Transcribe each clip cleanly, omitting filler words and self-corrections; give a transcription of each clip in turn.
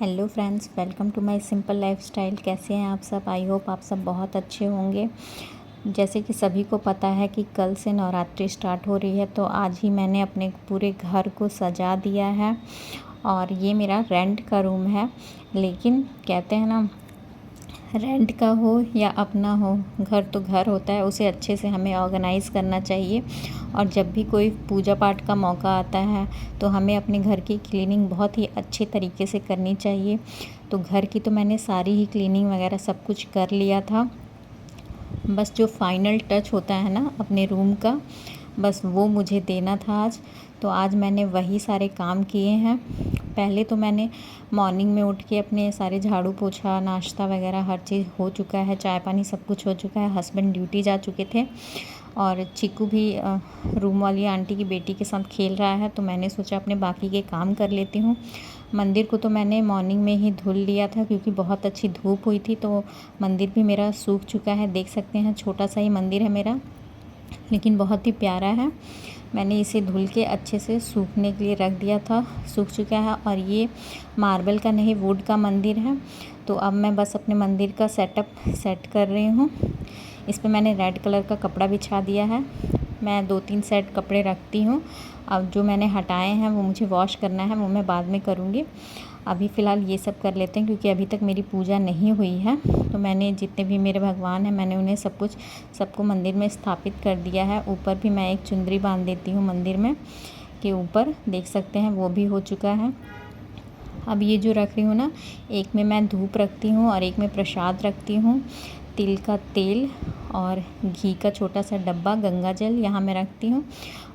Hello friends, welcome to my simple lifestyle. कैसे हैं आप सब? आई होप आप सब बहुत अच्छे होंगे। जैसे कि सभी को पता है कि कल से नवरात्रि स्टार्ट हो रही है, तो आज ही मैंने अपने पूरे घर को सजा दिया है। और ये मेरा रेंट का रूम है, लेकिन कहते हैं ना, रेंट का हो या अपना हो, घर तो घर होता है, उसे अच्छे से हमें ऑर्गेनाइज़ करना चाहिए। और जब भी कोई पूजा पाठ का मौका आता है तो हमें अपने घर की क्लीनिंग बहुत ही अच्छे तरीके से करनी चाहिए। तो घर की तो मैंने सारी ही क्लीनिंग वगैरह सब कुछ कर लिया था। बस जो फाइनल टच होता है ना अपने रूम का, बस वो मुझे देना था आज। तो आज मैंने वही सारे काम किए हैं। पहले तो मैंने मॉर्निंग में उठ के अपने सारे झाड़ू पोछा, नाश्ता वगैरह हर चीज़ हो चुका है, चाय पानी सब कुछ हो चुका है। हस्बैंड ड्यूटी जा चुके थे और चिक्कू भी रूम वाली आंटी की बेटी के साथ खेल रहा है, तो मैंने सोचा अपने बाकी के काम कर लेती हूँ। मंदिर को तो मैंने मॉर्निंग में ही धुल लिया था, क्योंकि बहुत अच्छी धूप हुई थी, तो मंदिर भी मेरा सूख चुका है। देख सकते हैं, छोटा सा ही मंदिर है मेरा, लेकिन बहुत ही प्यारा है। मैंने इसे धुल के अच्छे से सूखने के लिए रख दिया था, सूख चुका है। और ये मार्बल का नहीं, वुड का मंदिर है। तो अब मैं बस अपने मंदिर का सेटअप सेट कर रही हूँ। इस पे मैंने रेड कलर का कपड़ा बिछा दिया है। मैं 2-3 सेट कपड़े रखती हूँ। अब जो मैंने हटाए हैं वो मुझे वॉश करना है, वो मैं बाद में करूँगी। अभी फ़िलहाल ये सब कर लेते हैं, क्योंकि अभी तक मेरी पूजा नहीं हुई है। तो मैंने जितने भी मेरे भगवान हैं, मैंने उन्हें सबको मंदिर में स्थापित कर दिया है। ऊपर भी मैं एक चुंदरी बांध देती हूँ मंदिर में के ऊपर, देख सकते हैं वो भी हो चुका है। अब ये जो रख रही हूँ ना, एक में मैं धूप रखती हूँ और एक में प्रसाद रखती हूँ। तिल का तेल और घी का छोटा सा डब्बा, गंगा जल यहाँ मैं रखती हूँ।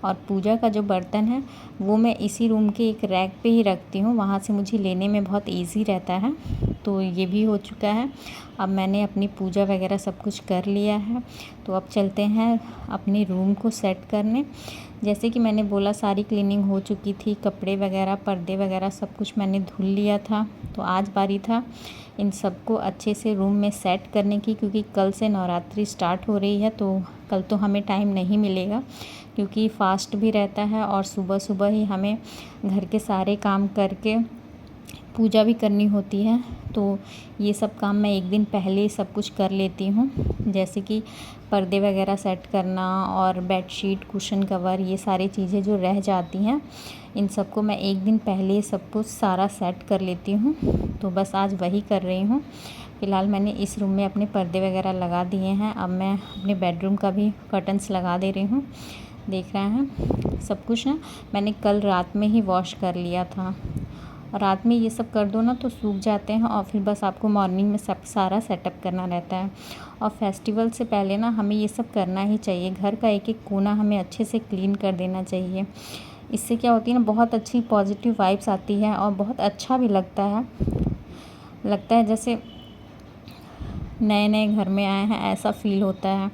और पूजा का जो बर्तन है वो मैं इसी रूम के एक रैक पे ही रखती हूँ, वहाँ से मुझे लेने में बहुत इजी रहता है। तो ये भी हो चुका है। अब मैंने अपनी पूजा वगैरह सब कुछ कर लिया है। तो अब चलते हैं अपने रूम को सेट करने। जैसे कि मैंने बोला, सारी क्लीनिंग हो चुकी थी, कपड़े वगैरह, पर्दे वगैरह सब कुछ मैंने धुल लिया था। तो आज बारी था इन सबको अच्छे से रूम में सेट करने की, क्योंकि कल से नवरात्रि स्टार्ट हो रही है। तो कल तो हमें टाइम नहीं मिलेगा, क्योंकि फास्ट भी रहता है और सुबह सुबह ही हमें घर के सारे काम करके पूजा भी करनी होती है। तो ये सब काम मैं एक दिन पहले सब कुछ कर लेती हूँ, जैसे कि पर्दे वगैरह सेट करना और बेडशीट, कुशन कवर, ये सारी चीज़ें जो रह जाती हैं, इन सबको मैं एक दिन पहले सब कुछ सारा सेट कर लेती हूँ। तो बस आज वही कर रही हूँ। फ़िलहाल मैंने इस रूम में अपने पर्दे वगैरह लगा दिए हैं। अब मैं अपने बेडरूम का भी कर्टन्स लगा दे रही हूँ। देख रहे हैं, सब कुछ ना मैंने कल रात में ही वॉश कर लिया था। और रात में ये सब कर दो ना तो सूख जाते हैं, और फिर बस आपको मॉर्निंग में सब सारा सेटअप करना रहता है। और फेस्टिवल से पहले ना हमें ये सब करना ही चाहिए। घर का एक एक कोना हमें अच्छे से क्लीन कर देना चाहिए। इससे क्या होती है ना, बहुत अच्छी पॉजिटिव वाइब्स आती है और बहुत अच्छा भी लगता है जैसे नए नए घर में आए हैं, ऐसा फील होता है।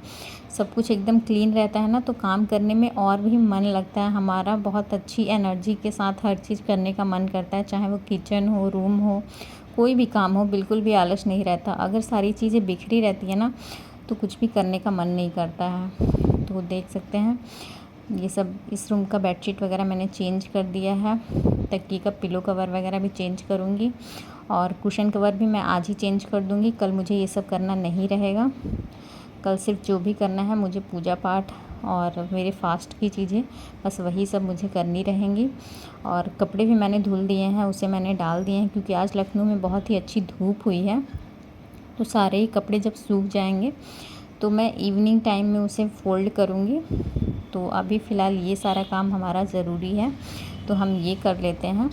सब कुछ एकदम क्लीन रहता है ना, तो काम करने में और भी मन लगता है हमारा। बहुत अच्छी एनर्जी के साथ हर चीज़ करने का मन करता है, चाहे वो किचन हो, रूम हो, कोई भी काम हो, बिल्कुल भी आलस नहीं रहता। अगर सारी चीज़ें बिखरी रहती है ना, तो कुछ भी करने का मन नहीं करता है। तो देख सकते हैं, ये सब इस रूम का बेडशीट वगैरह मैंने चेंज कर दिया है। तकिए का पिलो कवर वगैरह भी चेंज करूँगी, और कुशन कवर भी मैं आज ही चेंज कर दूँगी। कल मुझे ये सब करना नहीं रहेगा। कल सिर्फ जो भी करना है मुझे, पूजा पाठ और मेरे फास्ट की चीज़ें, बस वही सब मुझे करनी रहेंगी। और कपड़े भी मैंने धुल दिए हैं, उसे मैंने डाल दिए हैं, क्योंकि आज लखनऊ में बहुत ही अच्छी धूप हुई है। तो सारे ही कपड़े जब सूख जाएंगे तो मैं इवनिंग टाइम में उसे फ़ोल्ड करूँगी। तो अभी फ़िलहाल ये सारा काम हमारा ज़रूरी है, तो हम ये कर लेते हैं,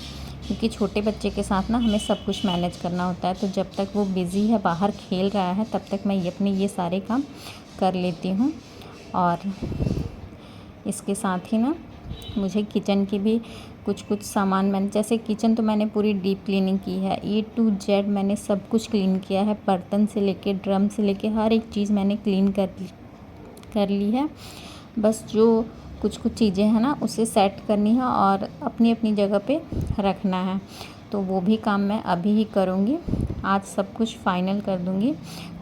क्योंकि छोटे बच्चे के साथ ना हमें सब कुछ मैनेज करना होता है। तो जब तक वो बिज़ी है, बाहर खेल रहा है, तब तक मैं अपने ये सारे काम कर लेती हूँ। और इसके साथ ही ना मुझे किचन की भी कुछ सामान, मैंने जैसे किचन तो मैंने पूरी डीप क्लीनिंग की है, A to Z मैंने सब कुछ क्लीन किया है। बर्तन से लेके, ड्रम से लेके, हर एक चीज़ मैंने क्लीन कर ली है। बस जो कुछ चीज़ें हैं ना, उसे सेट करनी है और अपनी अपनी जगह पे रखना है। तो वो भी काम मैं अभी ही करूँगी। आज सब कुछ फाइनल कर दूँगी,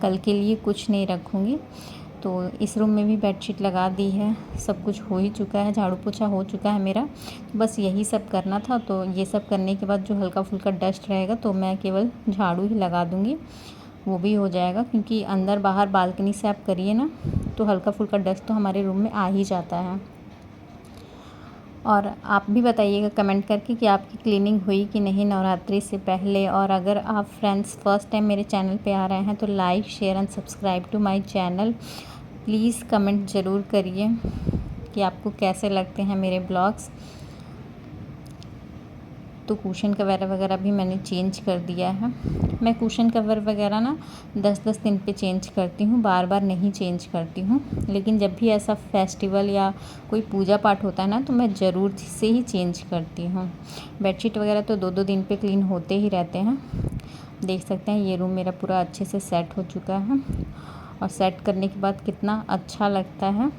कल के लिए कुछ नहीं रखूँगी। तो इस रूम में भी बेडशीट लगा दी है, सब कुछ हो ही चुका है, झाड़ू पोछा हो चुका है मेरा। बस यही सब करना था। तो ये सब करने के बाद जो हल्का फुल्का डस्ट रहेगा तो मैं केवल झाड़ू ही लगा दूँगी, वो भी हो जाएगा। क्योंकि अंदर बाहर बालकनी से आप करिए ना तो हल्का फुल्का डस्ट तो हमारे रूम में आ ही जाता है। और आप भी बताइएगा कमेंट करके कि आपकी क्लीनिंग हुई कि नहीं नवरात्रि से पहले। और अगर आप फ्रेंड्स फर्स्ट टाइम मेरे चैनल पे आ रहे हैं तो like share and subscribe to my channel. Please comment ज़रूर करिए कि आपको कैसे लगते हैं मेरे ब्लॉग्स। तो कुशन कवर वगैरह भी मैंने चेंज कर दिया है। मैं कुशन कवर वगैरह ना 10-10 दिन पे चेंज करती हूँ, बार बार नहीं चेंज करती हूँ। लेकिन जब भी ऐसा फेस्टिवल या कोई पूजा पाठ होता है ना तो मैं ज़रूर से ही चेंज करती हूँ। बेडशीट वगैरह तो 2-2 दिन पे क्लीन होते ही रहते हैं। देख सकते हैं ये रूम मेरा पूरा अच्छे से सेट हो चुका है। और सेट करने के बाद कितना अच्छा लगता है,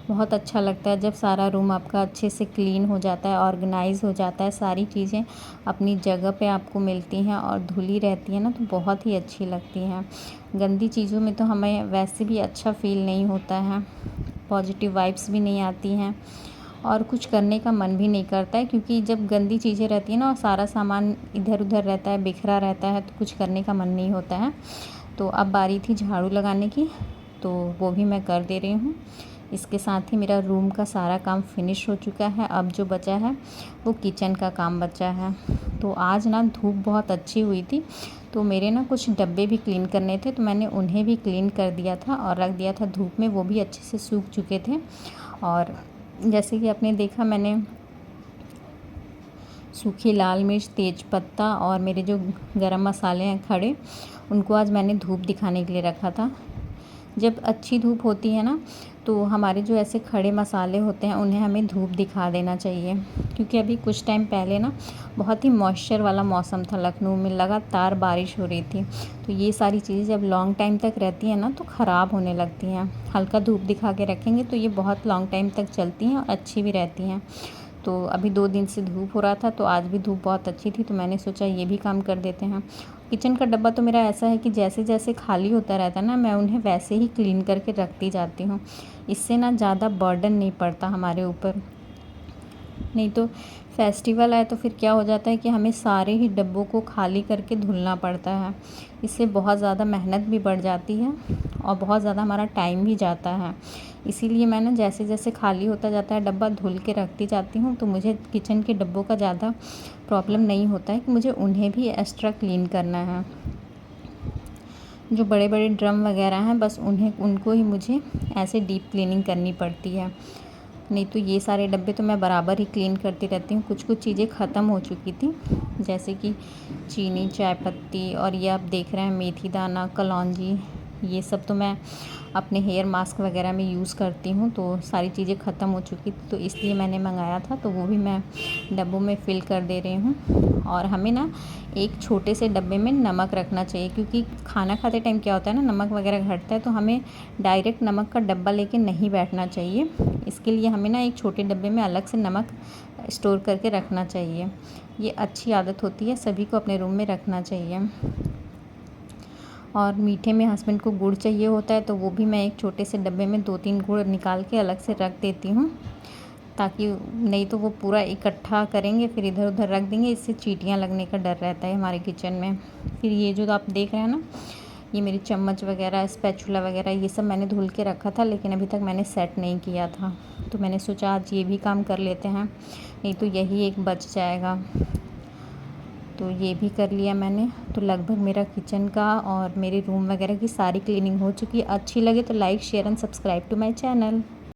बहुत अच्छा लगता है जब सारा रूम आपका अच्छे से क्लीन हो जाता है, ऑर्गेनाइज़ हो जाता है, सारी चीज़ें अपनी जगह पे आपको मिलती हैं और धुली रहती है ना तो बहुत ही अच्छी लगती हैं। गंदी चीज़ों में तो हमें वैसे भी अच्छा फ़ील नहीं होता है, पॉजिटिव वाइब्स भी नहीं आती हैं और कुछ करने का मन भी नहीं करता है। क्योंकि जब गंदी चीज़ें रहती हैं ना और सारा सामान इधर उधर रहता है, बिखरा रहता है, तो कुछ करने का मन नहीं होता है। तो अब बारी थी झाड़ू लगाने की, तो वो भी मैं कर दे रही हूँ। इसके साथ ही मेरा रूम का सारा काम फिनिश हो चुका है। अब जो बचा है वो किचन का काम बचा है। तो आज ना धूप बहुत अच्छी हुई थी, तो मेरे ना कुछ डब्बे भी क्लीन करने थे, तो मैंने उन्हें भी क्लीन कर दिया था और रख दिया था धूप में। वो भी अच्छे से सूख चुके थे। और जैसे कि आपने देखा, मैंने सूखी लाल मिर्च, तेज पत्ता और मेरे जो गरम मसाले हैं खड़े, उनको आज मैंने धूप दिखाने के लिए रखा था। जब अच्छी धूप होती है ना तो हमारे जो ऐसे खड़े मसाले होते हैं उन्हें हमें धूप दिखा देना चाहिए। क्योंकि अभी कुछ टाइम पहले ना बहुत ही मॉइस्चर वाला मौसम था, लखनऊ में लगातार बारिश हो रही थी। तो ये सारी चीज़ें जब लॉन्ग टाइम तक रहती हैं ना तो ख़राब होने लगती हैं। हल्का धूप दिखा के रखेंगे तो ये बहुत लॉन्ग टाइम तक चलती हैं और अच्छी भी रहती हैं। तो अभी 2 दिन से धूप हो रहा था तो आज भी धूप बहुत अच्छी थी, तो मैंने सोचा ये भी काम कर देते हैं। किचन का डब्बा तो मेरा ऐसा है कि जैसे जैसे खाली होता रहता है ना मैं उन्हें वैसे ही क्लीन करके रखती जाती हूँ। इससे ना ज़्यादा बर्डन नहीं पड़ता हमारे ऊपर। नहीं तो फेस्टिवल आए तो फिर क्या हो जाता है कि हमें सारे ही डब्बों को खाली करके धुलना पड़ता है। इससे बहुत ज़्यादा मेहनत भी बढ़ जाती है और बहुत ज़्यादा हमारा टाइम भी जाता है। इसीलिए मैं ना जैसे जैसे खाली होता जाता है डब्बा धुल के रखती जाती हूँ, तो मुझे किचन के डब्बों का ज़्यादा प्रॉब्लम नहीं होता है कि मुझे उन्हें भी एक्स्ट्रा क्लीन करना है। जो बड़े बड़े ड्रम वगैरह हैं बस उनको ही मुझे ऐसे डीप क्लीनिंग करनी पड़ती है। नहीं तो ये सारे डब्बे तो मैं बराबर ही क्लीन करती रहती हूँ। कुछ चीज़ें ख़त्म हो चुकी थी, जैसे कि चीनी, चाय पत्ती, और ये आप देख रहे हैं मेथी दाना, कलौंजी, ये सब तो मैं अपने हेयर मास्क वगैरह में यूज़ करती हूँ। तो सारी चीज़ें ख़त्म हो चुकी थी तो इसलिए मैंने मंगाया था, तो वो भी मैं डब्बों में फ़िल कर दे रही हूँ। और हमें ना एक छोटे से डब्बे में नमक रखना चाहिए, क्योंकि खाना खाते टाइम क्या होता है ना नमक वगैरह घटता है, तो हमें डायरेक्ट नमक का डब्बा लेके नहीं बैठना चाहिए। इसके लिए हमें ना एक छोटे डब्बे में अलग से नमक स्टोर करके रखना चाहिए। ये अच्छी आदत होती है, सभी को अपने रूम में रखना चाहिए। और मीठे में हस्बैंड को गुड़ चाहिए होता है, तो वो भी मैं एक छोटे से डब्बे में 2-3 गुड़ निकाल के अलग से रख देती हूँ, ताकि नहीं तो वो पूरा इकट्ठा करेंगे फिर इधर उधर रख देंगे, इससे चींटियाँ लगने का डर रहता है हमारे किचन में। फिर ये जो आप देख रहे हैं ना, ये मेरी चम्मच वगैरह, स्पैचुला वगैरह, ये सब मैंने धुल के रखा था, लेकिन अभी तक मैंने सेट नहीं किया था, तो मैंने सोचा आज ये भी काम कर लेते हैं, नहीं तो यही एक बच जाएगा। तो ये भी कर लिया मैंने। तो लगभग मेरा किचन का और मेरे रूम वगैरह की सारी क्लीनिंग हो चुकी है। अच्छी लगे तो like share and subscribe to my channel.